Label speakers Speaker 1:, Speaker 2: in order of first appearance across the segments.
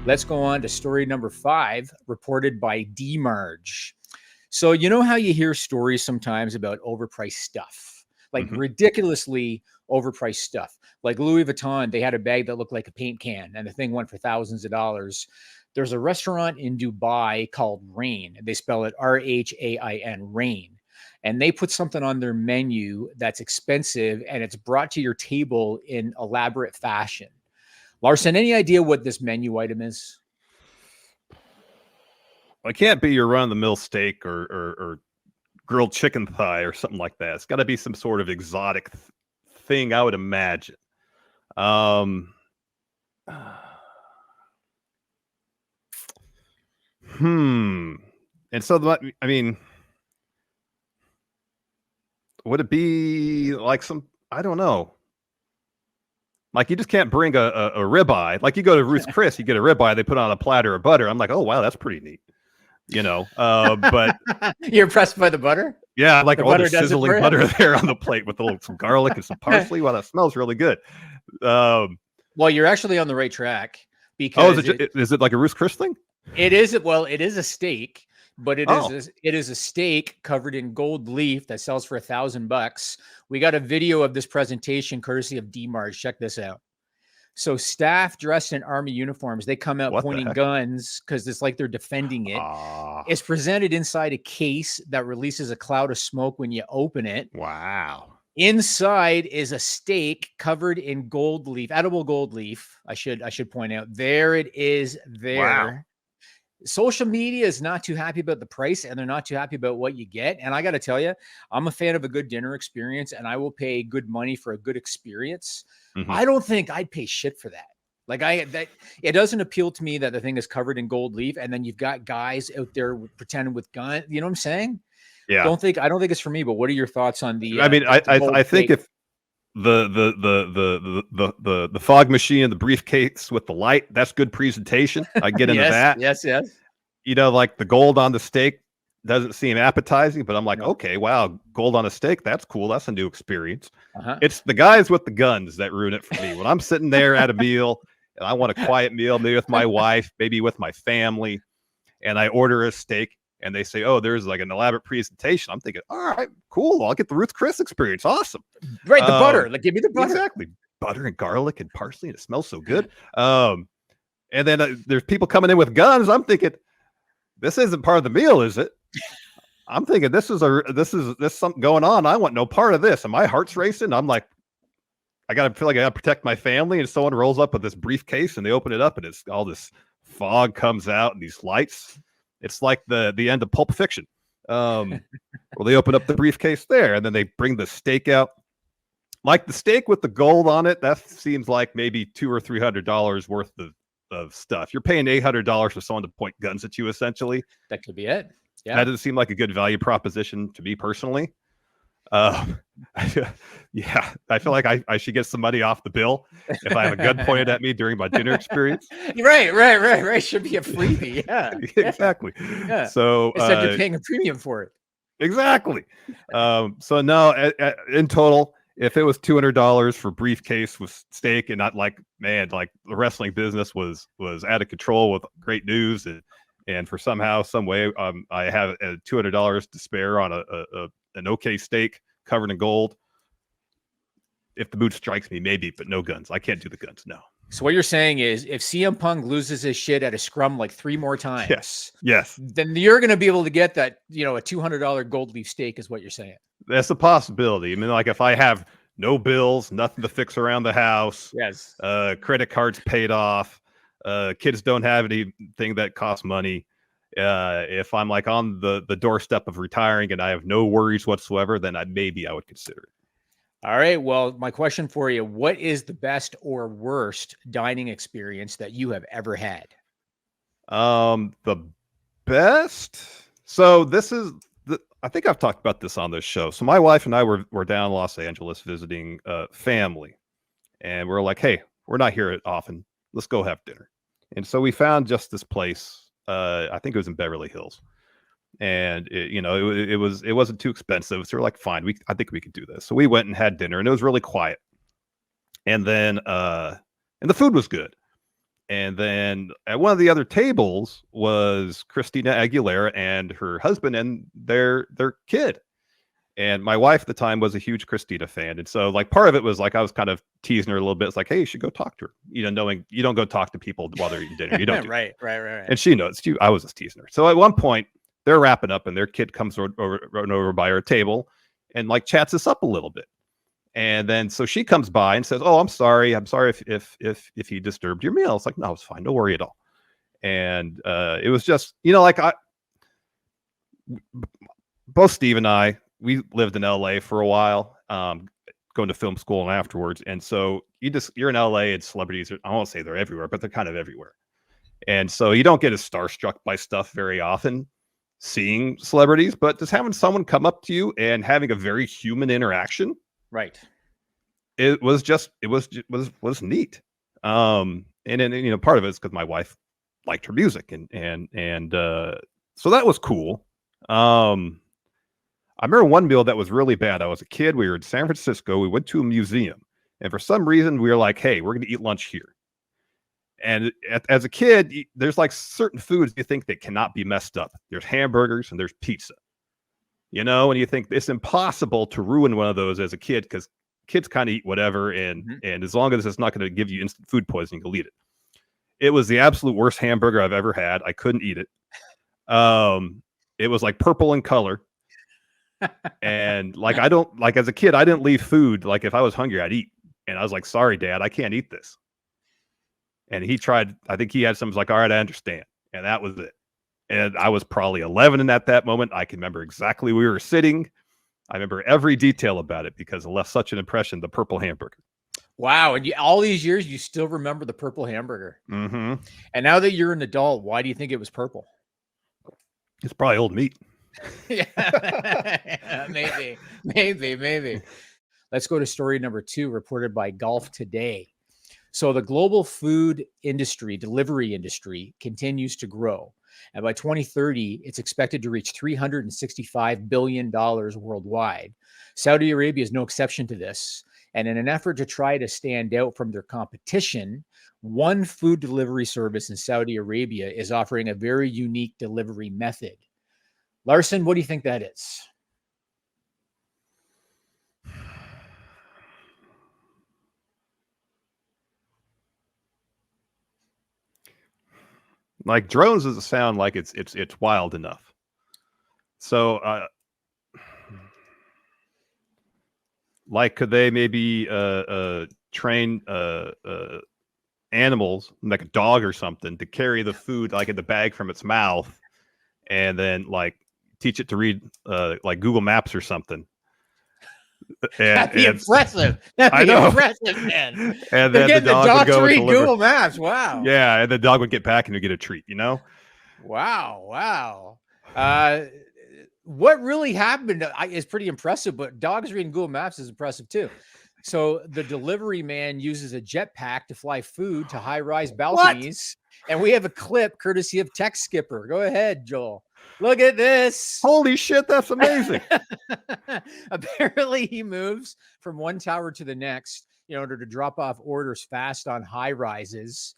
Speaker 1: Let's go on to story number 5, reported by DMarge. So, you know how you hear stories sometimes about overpriced stuff, like
Speaker 2: Mhm.
Speaker 1: ridiculously overpriced stuff. Like Louis Vuitton, they had a bag that looked like a paint can, and the thing went for thousands of dollars. There's a restaurant in Dubai called Rain. They spell it Rhain, Rain. And they put something on their menu that's expensive and it's brought to your table in elaborate fashion. Larson, any idea what this menu item is?
Speaker 2: It can't be your run-of-the-mill steak or grilled chicken thigh or something like that. It's got to be some sort of exotic thing, I would imagine. Um, hmm. And so, I mean, would it be like some? I don't know. Like you just can't bring a ribeye. Like you go to Ruth's Chris, you get a ribeye, they put on a platter of butter. I'm like, oh wow, that's pretty neat. But
Speaker 1: You're impressed by the butter?
Speaker 2: yeah, like
Speaker 1: The
Speaker 2: oh,
Speaker 1: butter
Speaker 2: there's
Speaker 1: does it for
Speaker 2: sizzling
Speaker 1: you?
Speaker 2: butter there on the plate with some garlic and some parsley. Wow, that smells really good. Um,
Speaker 1: Well, you're actually on the right track
Speaker 2: oh,
Speaker 1: because
Speaker 2: is it like a Ruth's Chris thing?
Speaker 1: it is well, it is a steak, but
Speaker 2: Oh,
Speaker 1: it is a steak covered in gold leaf that sells for $1,000. We got a video of this presentation courtesy of DMarge. Check this out. So staff dressed in army uniforms, they come out
Speaker 2: what the
Speaker 1: pointing
Speaker 2: heck?
Speaker 1: guns because it's like they're defending it.
Speaker 2: Ah,
Speaker 1: It's presented inside a case that releases a cloud of smoke when you open it.
Speaker 2: wow.
Speaker 1: Inside is a steak covered in gold leaf, edible gold leaf. I should point out. There it is
Speaker 2: Wow.
Speaker 1: there. Social media is not too happy about the price and they're not too happy about what you get. And I got to tell you, I'm a fan of a good dinner experience and I will pay good money for a good experience.
Speaker 2: Mhm.
Speaker 1: I don't think I'd pay shit for that. It doesn't appeal to me that the thing is covered in gold leaf and then you've got guys out there pretending with guns. You know what I'm saying?
Speaker 2: Yeah.
Speaker 1: I don't think it's for me, but what are your thoughts on
Speaker 2: I mean,
Speaker 1: the gold
Speaker 2: I think
Speaker 1: steak?
Speaker 2: if the fog machine and the briefcase with the light, that's good presentation. I get into
Speaker 1: Yes,
Speaker 2: that.
Speaker 1: yes, yes.
Speaker 2: Like the gold on the steak doesn't seem appetizing, but I'm like,
Speaker 1: No.
Speaker 2: okay, wow, gold on a steak, that's cool. That's a new experience.
Speaker 1: Uh-huh.
Speaker 2: It's the guys with the guns that ruin it for me. When I'm sitting there at a meal and I want a quiet meal, maybe with my wife, maybe with my family, and I order a steak and they say, oh, there's like an elaborate presentation. I'm thinking, all right, cool. I'll get the Ruth's Chris experience. Awesome.
Speaker 1: Right, the butter. Like, give me the butter.
Speaker 2: Exactly. Butter and garlic and parsley. And it smells so good. And then there's people coming in with guns. I'm thinking, this isn't part of the meal, is it? I'm thinking this is something going on. I want no part of this. And my heart's racing. I'm like, I feel like I gotta protect my family. And someone rolls up with this briefcase and they open it up and it's all this fog comes out and these lights. It's like the end of Pulp Fiction. Well, they open up the briefcase there and then they bring the steak out. Like the steak with the gold on it, that seems like maybe $200 or $300 worth of stuff. You're paying $800 for someone to point guns at you, essentially.
Speaker 1: That could be it. Yeah.
Speaker 2: That doesn't seem like a good value proposition to me personally. Yeah, I feel like I should get some money off the bill if I have a gun pointed at me during my dinner experience.
Speaker 1: Right. Should be a freebie. Yeah.
Speaker 2: Exactly.
Speaker 1: Yeah.
Speaker 2: So
Speaker 1: Instead, you're paying a premium for it.
Speaker 2: exactly. So no, in total, if it was $200 for briefcase with steak and not like, man, like the wrestling business was out of control with great news and for somehow, some way, I have $200 to spare on an okay steak covered in gold. If the mood strikes me, maybe, but no guns. I can't do the guns. No.
Speaker 1: So what you're saying is, if CM Punk loses his shit at a scrum like 3 more times,
Speaker 2: yes,
Speaker 1: then you're going to be able to get that, a $200 gold leaf steak, is what you're saying.
Speaker 2: That's a possibility. I mean, like if I have no bills, nothing to fix around the house,
Speaker 1: Yes,
Speaker 2: credit cards paid off, kids don't have anything that costs money. If I'm like on the doorstep of retiring and I have no worries whatsoever, then maybe I would consider it.
Speaker 1: All right. Well, my question for you: what is the best or worst dining experience that you have ever had?
Speaker 2: The best. So this is I think I've talked about this on this show. So my wife and I were down in Los Angeles visiting family, and we're like, hey, we're not here often. Let's go have dinner. And so we found just this place. I think it was in Beverly Hills, and it wasn't too expensive. So we're like, fine, I think we could do this. So we went and had dinner, and it was really quiet. And then and the food was good. And then at one of the other tables was Christina Aguilera and her husband and their kid. And my wife at the time was a huge Christina fan. And so like part of it was like I was kind of teasing her a little bit. It's like, hey, you should go talk to her. You know, knowing you don't go talk to people while they're eating dinner. You don't do
Speaker 1: right.
Speaker 2: And she knows too. I was just teasing her. So at one point they're wrapping up and their kid comes over by our table and like chats us up a little bit. And then so she comes by and says, "Oh, I'm sorry if he disturbed your meal." It's like, no, it's fine. Don't worry at all. And it was just, you know, like both Steve and I, we lived in LA for a while, going to film school and afterwards. And so you're in LA and celebrities, I won't say they're everywhere, but they're kind of everywhere. And so you don't get as starstruck by stuff very often seeing celebrities, but just having someone come up to you and having a very human interaction.
Speaker 1: Right.
Speaker 2: It was neat. And then, you know, part of it is because my wife liked her music and so that was cool. I remember one meal that was really bad. I was a kid. We were in San Francisco. We went to a museum. And for some reason, we were like, hey, we're going to eat lunch here. And as a kid, there's like certain foods you think that cannot be messed up. There's hamburgers and there's pizza. You know, and you think it's impossible to ruin one of those as a kid because kids kind of eat whatever. And as long as it's not going to give you instant food poisoning, you'll eat it. It was the absolute worst hamburger I've ever had. I couldn't eat it. It was like purple in color. And like, as a kid, I didn't leave food. Like if I was hungry, I'd eat. And I was like, sorry, Dad, I can't eat this. And he tried, I think he had something like, all right, I understand. And that was it. And I was probably 11 at that moment. I can remember exactly where we were sitting. I remember every detail about it because it left such an impression, the purple hamburger.
Speaker 1: Wow. And all these years, you still remember the purple hamburger.
Speaker 2: Mm-hmm.
Speaker 1: And now that you're an adult, why do you think it was purple?
Speaker 2: It's probably old meat.
Speaker 1: Yeah, maybe. Let's go to story number 2, reported by Golf Today. So the global food industry, delivery industry, continues to grow. And by 2030, it's expected to reach $365 billion worldwide. Saudi Arabia is no exception to this. And in an effort to try to stand out from their competition, one food delivery service in Saudi Arabia is offering a very unique delivery method. Larson, what do you think that is?
Speaker 2: Like drones doesn't sound like it's wild enough. So, like, could they maybe train animals like a dog or something to carry the food like in the bag from its mouth, and then like teach it to read like Google Maps or something?
Speaker 1: That'd be impressive. That'd be impressive, man.
Speaker 2: And then the dog would go
Speaker 1: read Google Maps. Wow.
Speaker 2: Yeah, and the dog would get back and would get a treat. You know.
Speaker 1: Wow. What really happened is pretty impressive, but dogs reading Google Maps is impressive too. So the delivery man uses a jetpack to fly food to high-rise balconies. What? And we have a clip courtesy of Tech Skipper. Go ahead, Joel. Look at this.
Speaker 2: Holy shit, that's amazing.
Speaker 1: Apparently he moves from one tower to the next in order to drop off orders fast on high rises.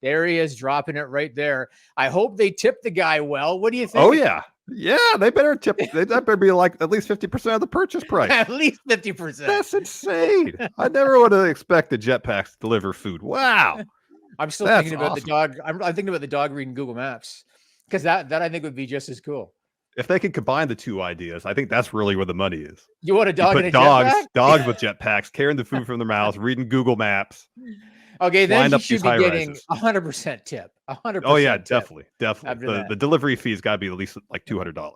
Speaker 1: There he is, dropping it right there. I hope they tip the guy well. What do you think?
Speaker 2: Oh, yeah. Yeah, they better tip. That better be like at least 50% of the purchase price.
Speaker 1: At least 50%.
Speaker 2: That's insane. I never would have expected jetpacks to deliver food. Wow.
Speaker 1: I'm still thinking about the dog. I'm thinking about the dog reading Google Maps because that I think would be just as cool.
Speaker 2: If they could combine the two ideas, I think that's really where the money is.
Speaker 1: You want a dog
Speaker 2: and a jetpack? Dogs with jetpacks, carrying the food from their mouths, reading Google Maps.
Speaker 1: Okay, then you should be getting 100% tip. 100%.
Speaker 2: Oh yeah,
Speaker 1: tip
Speaker 2: definitely. The delivery fee's got to be at least like $200.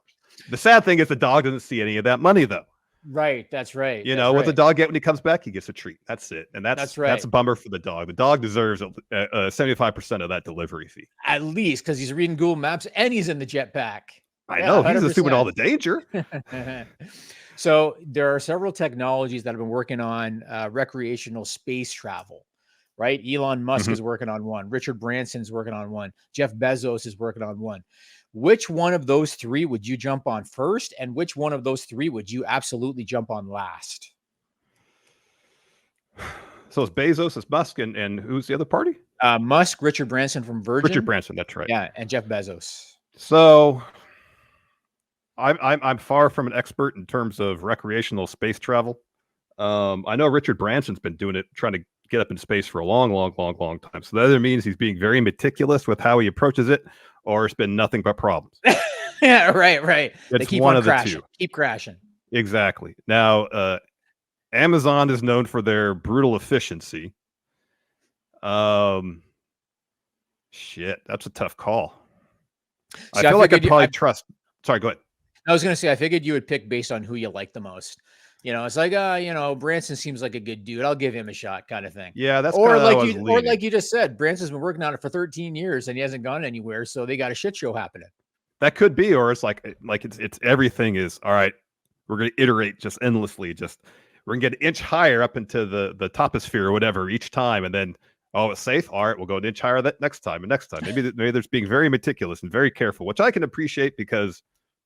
Speaker 2: The sad thing is the dog doesn't see any of that money though.
Speaker 1: Right, that's right.
Speaker 2: You know what the dog get when he comes back? He gets a treat. That's it, and that's right. That's a bummer for the dog. The dog deserves 75% of that delivery fee,
Speaker 1: at least, because he's reading Google Maps and he's in the jetpack.
Speaker 2: I know 100%. He's assuming all the danger.
Speaker 1: So there are several technologies that have been working on recreational space travel. Right? Elon Musk is working on one. Richard Branson's working on one. Jeff Bezos is working on one. Which one of those three would you jump on first? And which one of those three would you absolutely jump on last?
Speaker 2: So it's Bezos, it's Musk, and who's the other party?
Speaker 1: Musk, Richard Branson from Virgin.
Speaker 2: Richard Branson, that's right.
Speaker 1: Yeah, and Jeff Bezos.
Speaker 2: So I'm far from an expert in terms of recreational space travel. I know Richard Branson's been doing it, trying to get up in space for a long time. So that either means he's being very meticulous with how he approaches it, or it's been nothing but problems.
Speaker 1: Yeah, right.
Speaker 2: It's
Speaker 1: they keep
Speaker 2: one
Speaker 1: on
Speaker 2: of
Speaker 1: crashing.
Speaker 2: the two.
Speaker 1: Keep crashing.
Speaker 2: Exactly. Now, Amazon is known for their brutal efficiency. Shit, that's a tough call. I feel like I'd probably trust. Sorry, go ahead.
Speaker 1: I was going to say, I figured you would pick based on who you like the most. You know, it's like, Branson seems like a good dude. I'll give him a shot, kind of thing.
Speaker 2: Yeah, that's
Speaker 1: or like you just said, Branson's been working on it for 13 years and he hasn't gone anywhere, so they got a shit show happening.
Speaker 2: That could be, or it's like it's everything is all right. We're going to iterate just endlessly. We're going to get an inch higher up into the toposphere or whatever each time, and then it's safe. All right, we'll go an inch higher that next time and next time. Maybe there's being very meticulous and very careful, which I can appreciate because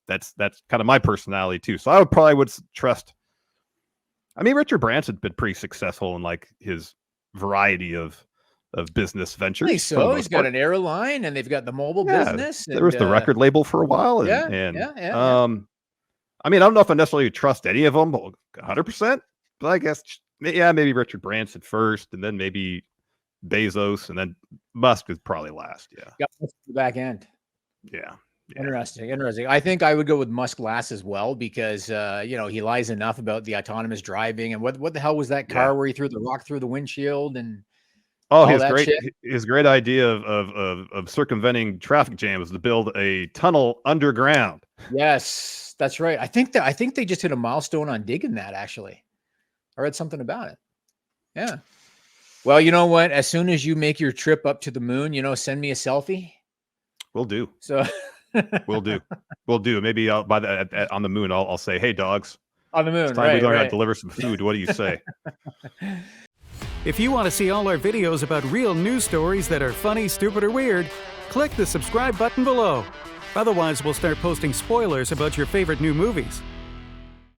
Speaker 2: that's kind of my personality too. So I would trust. I mean, Richard Branson's been pretty successful in like his variety of business ventures.
Speaker 1: I think so. He's got an airline, and they've got the mobile business.
Speaker 2: There was the record label for a while.
Speaker 1: Yeah.
Speaker 2: I mean, I don't know if I necessarily trust any of them 100%, but I guess, maybe Richard Branson first, and then maybe Bezos, and then Musk is probably last. Yeah.
Speaker 1: Got the back end.
Speaker 2: Yeah.
Speaker 1: Interesting. I think I would go with Musk last as well because he lies enough about the autonomous driving and what the hell was that car where he threw the rock through the windshield and
Speaker 2: his great idea of circumventing traffic jams to build a tunnel underground.
Speaker 1: Yes, that's right. I think they just hit a milestone on digging that. Actually, I read something about it. Yeah. Well, you know what? As soon as you make your trip up to the moon, send me a selfie.
Speaker 2: Will do.
Speaker 1: So.
Speaker 2: We'll do. Maybe on the moon, I'll say, "Hey, dogs,
Speaker 1: on the moon,
Speaker 2: it's time we learn how to deliver some food. What do you say?"
Speaker 3: If you want to see all our videos about real news stories that are funny, stupid, or weird, click the subscribe button below. Otherwise, we'll start posting spoilers about your favorite new movies.